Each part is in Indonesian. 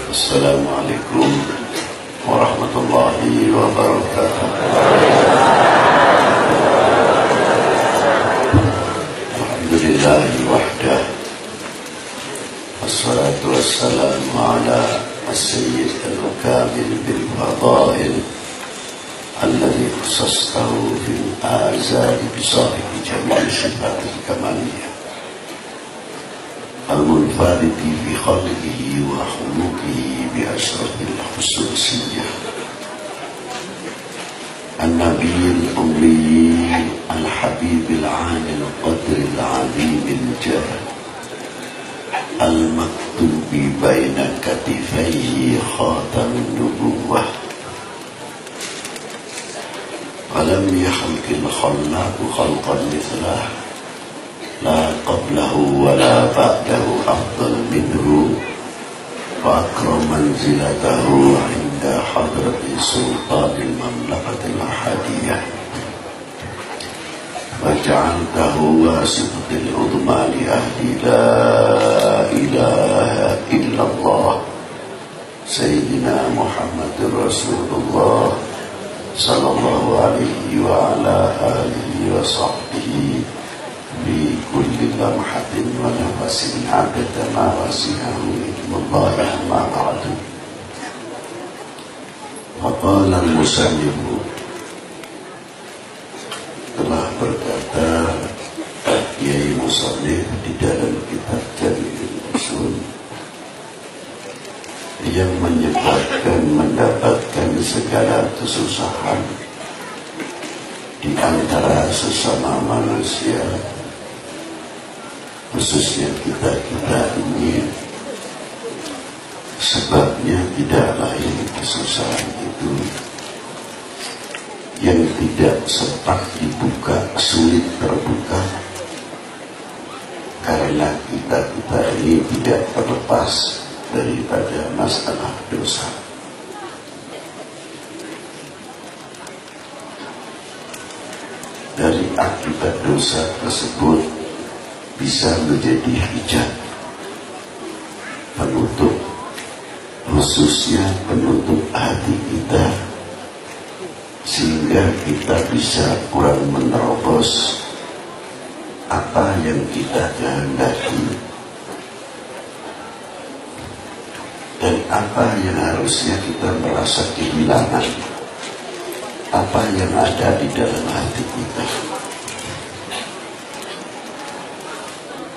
Assalamualaikum warahmatullahi wabarakatuh. Alhamdulillahi wahdah, wassalatu wassalamu ala as-sayyid al-kamil bil-fadail alladhi khusastahu fil azali bisahibi jami'i sifatil kamaliyah al-munfaridi bi khalqihi wa khuluqihi bi asrafil khususiyyah an-nabiyil ummi al-habibil 'alil qadril 'azimil jah al-maktubi baina katifayhi khatamun nubuwah walam yakhluqil khallaqu khalqan mithlah la qablahu wa la ba'dahu afdal minhu wa akram manzilatahu 'inda hadrati sultanil mamlakatil ahadiyah wa ja'altahu wasitatil udma li ahli la ilaha illallah sayyidina Muhammadur Rasulullah sallallahu alaihi wa ala alihi wa sahbihi bi kulli lamhatin wa nafasin abada ma wasi'ahu ilmullahi amma ba'du. Faqala al-musannifu, telah berkata Kiai Musannif di dalam kitab Jalilul Usul yang menyebabkan mendapatkan segala kesusahan di antara sesama manusia, khususnya kita ini, sebabnya tidak lain kesusahan itu yang tidak sempat dibuka, sulit terbuka, karena kita ini tidak terlepas daripada masalah dosa. Dari akibat dosa tersebut bisa menjadi hijab penutup, khususnya penutup hati kita, sehingga kita bisa kurang menerobos apa yang kita kehendaki dan apa yang harusnya kita merasa kehilangan, apa yang ada di dalam hati kita.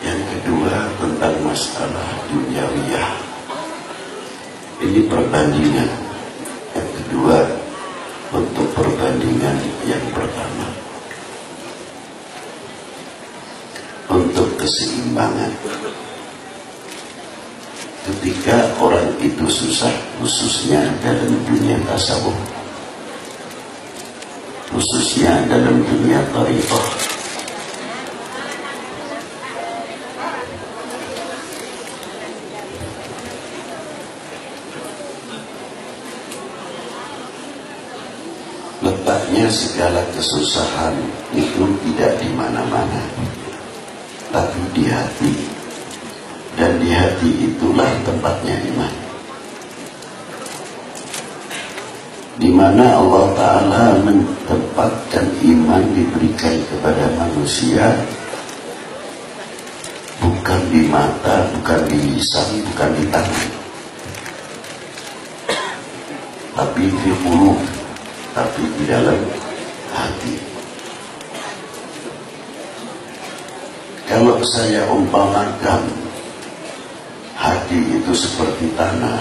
Yang kedua, tentang masalah duniawiyah, ini perbandingan. Yang kedua, untuk perbandingan yang pertama, untuk keseimbangan. Ketika orang itu susah, khususnya dalam dunia tasawuf, khususnya dalam dunia tariqah, letaknya segala kesusahan itu tidak di mana-mana, tapi di hati. Dan di hati itulah tempatnya iman, di mana Allah Ta'ala menempatkan iman diberikan kepada manusia, bukan di mata, bukan di lisan, bukan di tangan, tapi di qulub, tapi di dalam hati. Kalau saya umpamakan hati itu seperti tanah,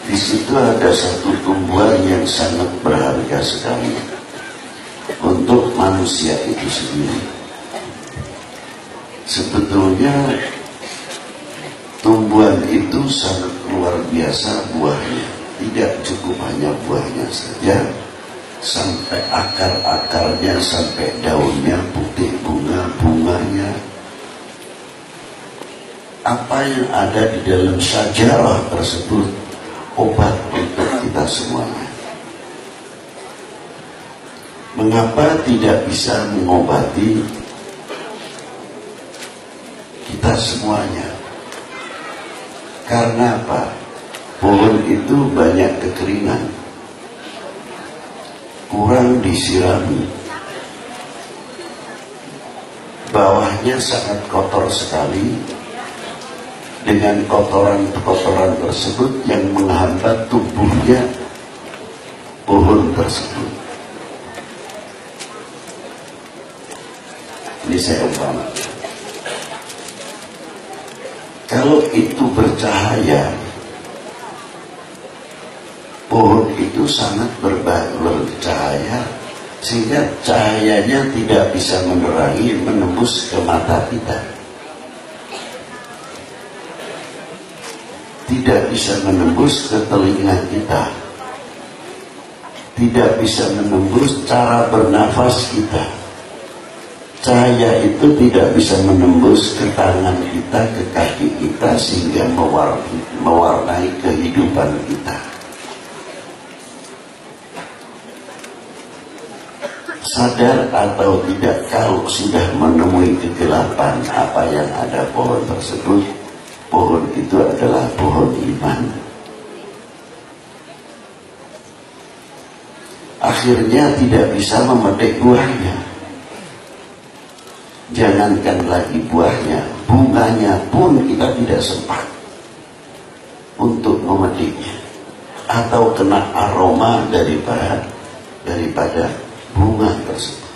di situ ada satu tumbuhan yang sangat berharga sekali untuk manusia itu sendiri. Sebetulnya tumbuhan itu sangat luar biasa buahnya. Tidak cukup hanya buahnya saja, sampai akar-akarnya, sampai daunnya, putih bunga-bunganya. Apa yang ada di dalam syajarah tersebut obat untuk kita semuanya. Mengapa tidak bisa mengobati kita semuanya? Karena apa? Pohon itu banyak kekeringan, kurang disirami, bawahnya sangat kotor sekali. Dengan kotoran-kotoran tersebut yang menghambat tumbuhnya pohon tersebut. Ini saya umpama. Kalau itu bercahaya, pohon itu sangat bercahaya, sehingga cahayanya tidak bisa menerangi, menembus ke mata kita. Tidak bisa menembus ke telinga kita, tidak bisa menembus cara bernafas kita. Cahaya itu tidak bisa menembus ke tangan kita, ke kaki kita, sehingga mewarnai kehidupan kita. Sadar atau tidak, kalau sudah menemui kegelapan apa yang ada pohon tersebut, pohon itu adalah pohon iman. Akhirnya tidak bisa memetik buahnya. Jangankan lagi buahnya, bunganya pun kita tidak sempat untuk memetiknya, atau kena aroma daripada bunga tersebut.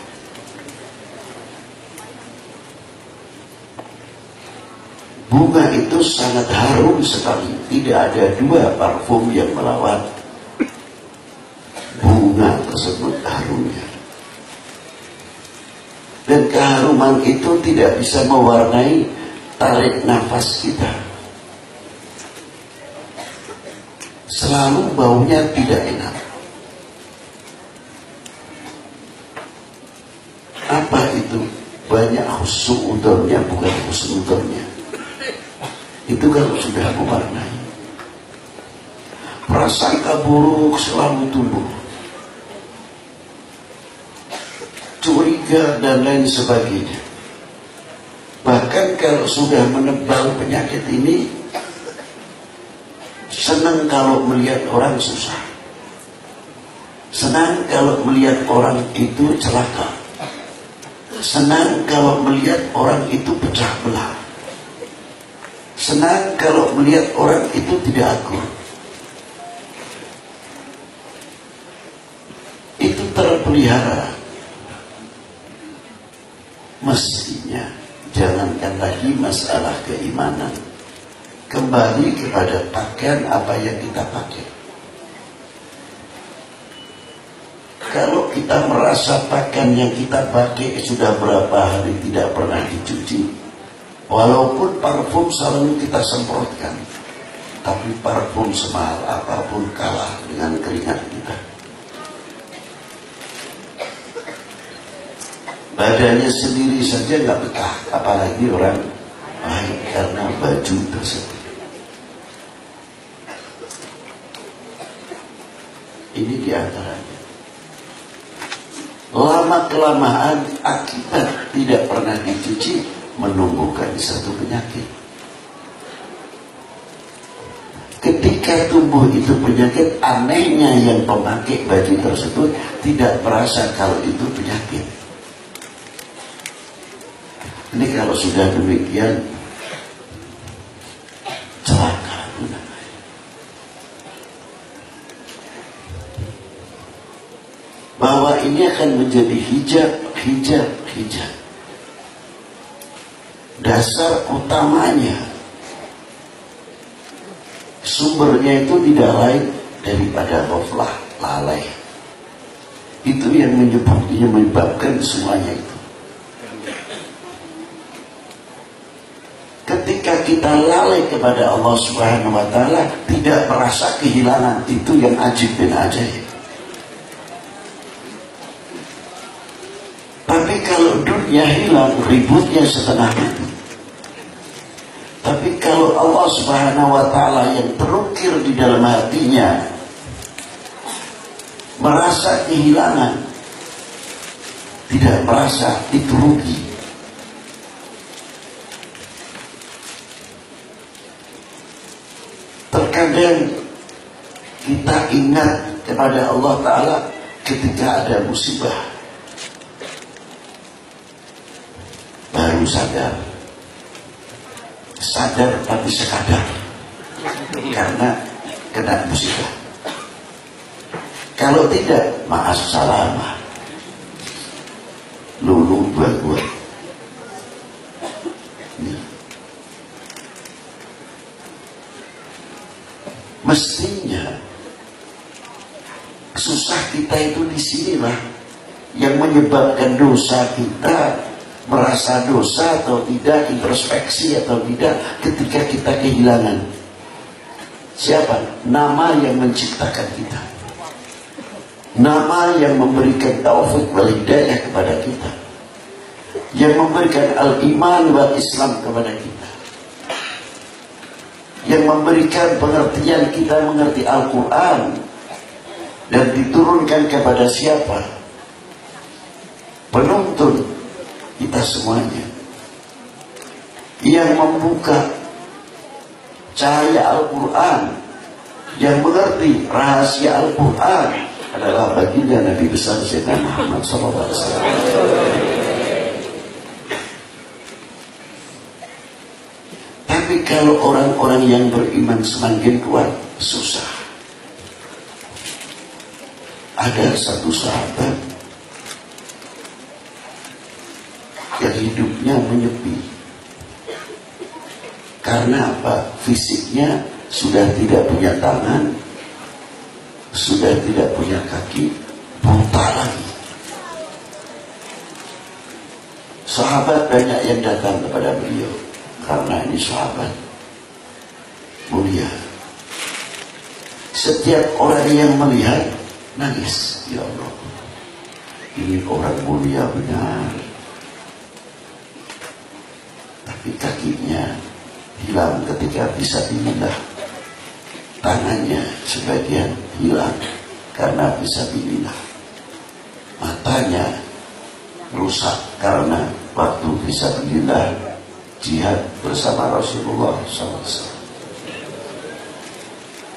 Bunga itu sangat harum sekali. Tidak ada dua parfum yang melawan bunga tersebut harumnya. Dan keharuman itu tidak bisa mewarnai tarik nafas kita. Selalu baunya tidak enak. Apa itu? Banyak husnudonnya, bukan husnudonnya. Itu kalau sudah mewarnai. Prasangka buruk selalu tumbuh, curiga dan lain sebagainya. Bahkan kalau sudah menebal penyakit ini, senang kalau melihat orang susah, senang kalau melihat orang itu celaka, senang kalau melihat orang itu pecah belah, senang kalau melihat orang itu tidak akur. Itu terpelihara. Mestinya jangankan lagi masalah keimanan, kembali kepada pakaian apa yang kita pakai. Kalau kita merasa pakaian yang kita pakai sudah berapa hari tidak pernah dicuci, walaupun parfum selalu kita semprotkan, tapi parfum semahal apapun kalah dengan keringat kita. Badannya sendiri saja nggak betah, apalagi orang lain karena baju tersebut. Ini diantaranya. Lama-kelamaan akibat tidak pernah dicuci menumbuhkan satu penyakit. Ketika tumbuh itu penyakit, anehnya yang pemakai baju tersebut tidak merasa kalau itu penyakit. Ini kalau sudah demikian, celaka. Bahwa ini akan menjadi hijab. Dasar utamanya, sumbernya itu tidak lain daripada ghaflah, lalai. Itu yang menyebabkan semuanya itu. Ketika kita lalai kepada Allah Subhanahu wa Ta'ala, tidak merasa kehilangan, itu yang ajib dan ajaib. Tapi kalau dunia hilang, ributnya setengah mati. Tapi kalau Allah Subhanahu wa Ta'ala yang terukir di dalam hatinya merasa kehilangan, tidak merasa, itu rugi. Terkadang kita ingat kepada Allah Ta'ala ketika ada musibah, baru sadar tapi sekadar karena kena musibah. Kalau tidak, maaf salamah, lulu buat. Mestinya susah kita itu di sinilah yang menyebabkan dosa kita, merasa dosa atau tidak, introspeksi atau tidak, ketika kita kehilangan siapa? Nama yang menciptakan kita, nama yang memberikan taufik wal hidayah kepada kita, yang memberikan al-iman wal islam kepada kita, yang memberikan pengertian kita mengerti Al-Quran dan diturunkan kepada siapa? Penuntun kita semuanya, yang membuka cahaya Al-Quran, yang mengerti rahasia Al-Quran adalah baginda Nabi besar Sayyidina Muhammad SAW. Tapi kalau orang-orang yang beriman semakin kuat, susah. Ada satu sahabat yang hidupnya menyepi. Karena apa? Fisiknya sudah tidak punya tangan, sudah tidak punya kaki, buta lagi. Sahabat banyak yang datang kepada beliau karena ini sahabat mulia. Setiap orang yang melihat nangis, ya Allah, ini orang mulia benar, tapi kakinya hilang ketika bisa dimindah, tangannya sebagian hilang karena bisa dimindah, matanya rusak karena waktu bisa dimindah jihad bersama Rasulullah SAW.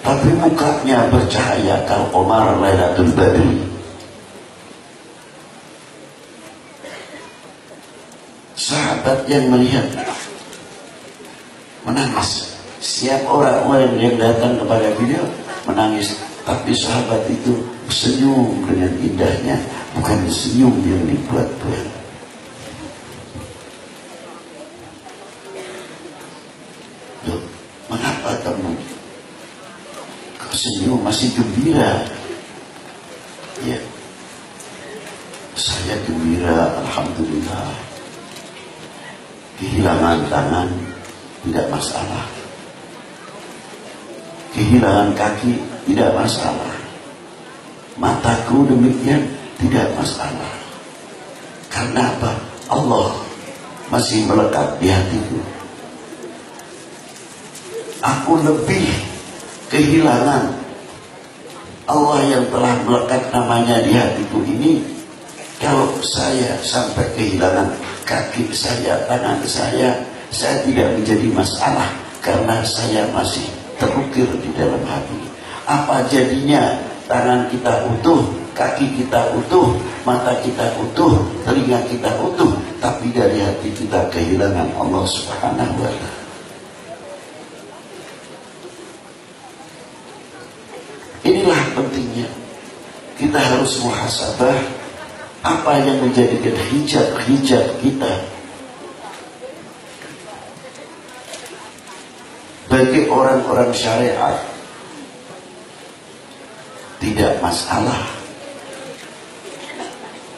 Tapi mukanya bercahaya kal qamar lailatul badri. Sahabat yang melihat menangis. Siap orang-orang yang datang kepada beliau menangis, tapi sahabat itu senyum dengan indahnya, bukan senyum yang dibuat-buat. Loh, mengapa kamu senyum masih gembira? Ya, saya gembira, alhamdulillah. Kehilangan tangan tidak masalah, kehilangan kaki tidak masalah, mataku demikian tidak masalah. Karena apa? Allah masih melekat di hatiku. Aku lebih kehilangan Allah yang telah melekat namanya di hatiku ini. Kalau saya sampai kehilangan kaki saya, tangan saya tidak menjadi masalah karena saya masih terukir di dalam hati. Apa jadinya tangan kita utuh, kaki kita utuh, mata kita utuh, telinga kita utuh, tapi dari hati kita kehilangan Allah Subhanahu wa Ta'ala. Inilah pentingnya kita harus muhasabah apa yang menjadikan hijab kita. Bagi orang-orang syariat tidak masalah,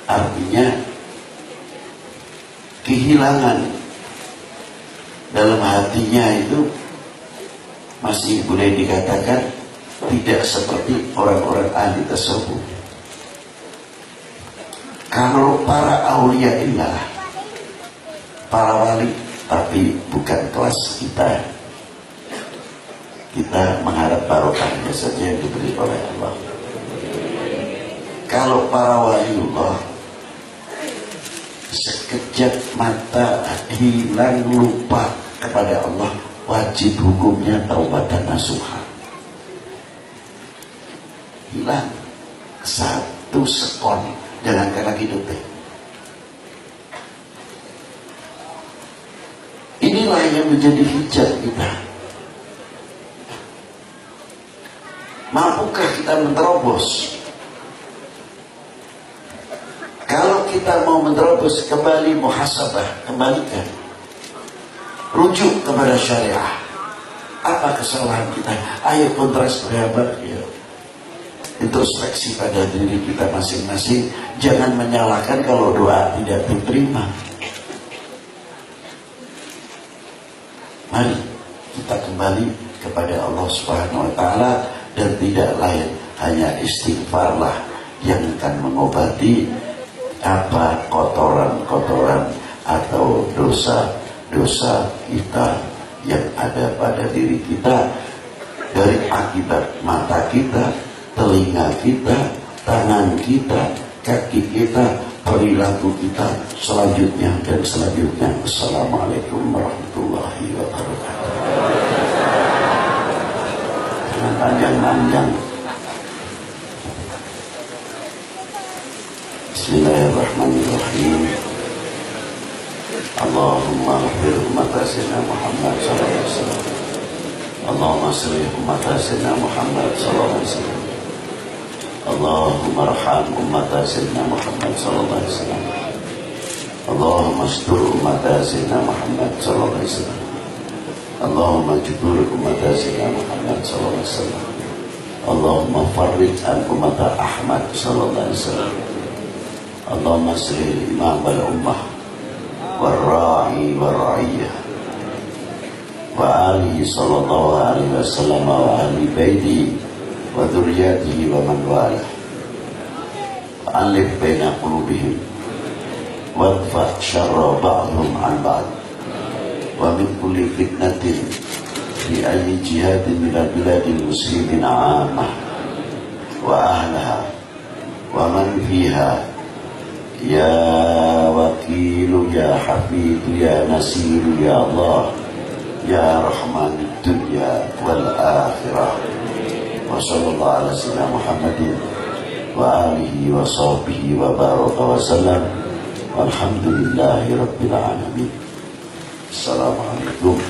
artinya kehilangan dalam hatinya itu masih boleh dikatakan tidak seperti orang-orang ahli tasawuf. Kalau para aulia illah, para wali, tapi bukan kelas kita. Kita mengharap barokahnya saja yang diberi oleh Allah. Kalau para waliullah, sekejap mata hilang lupa kepada Allah, wajib hukumnya taubat dan nasuha. hilang. 1 sekon, jangankan lagi detik. Inilah yang menjadi hijab kita. Mampukah kita menerobos? Kalau kita mau menerobos, kembali muhasabah, kembalikan. Rujuk kepada syariah. Apa kesalahan kita? Ayo kontras berhabat, ya. Introspeksi pada diri kita masing-masing. Jangan menyalahkan kalau doa tidak diterima. Mari kita kembali kepada Allah Subhanahu wa Ta'ala, dan tidak lain hanya istighfarlah yang akan mengobati apa kotoran-kotoran atau dosa-dosa kita yang ada pada diri kita dari akibat mata kita, telinga kita, tangan kita, kaki kita, perilaku kita selanjutnya dan selanjutnya. Assalamualaikum warahmatullahi wabarakatuh. Jangan panjang-panjang. Bismillahirrahmanirrahim. Allahumma ighfir umat Sayyidina Muhammad sallallahu alaihi wasallam. Allahumma sallih umat Sayyidina Muhammad sallallahu alaihi wasallam. Allahumma arham umat Sayyidina Muhammad sallallahu alaihi wasallam. Allahumma astur umat Sayyidina Muhammad sallallahu alaihi wasallam. Allahumma jubur umat Sayyidina Muhammad sallallahu alaihi wasallam. Allahumma farrij an umat Ahmad sallallahu alaihi wasallam. Allahumma sallil imam wal ummah wal ra'i wal ra'iyah wa alihi sallallahu alaihi wasallam wa ahli baiti wa dzurriyyatihi wa man walah. Alif baina qulubihim wadfa syarra ba'dhum an ba'd wa min kulli fitnatin fi ayyi jihadin min biladil muslimin 'ammah wa ahlaha wa man fiha ya wakilu ya hafidu ya nasiru ya Allah ya rahmanid dunya wal akhirah. Wa sallallahu ala sayyidina Muhammadin wa alihi wa sahbihi wa baraka wa sallam. Walhamdulillahi rabbil alamin. Assalamualaikum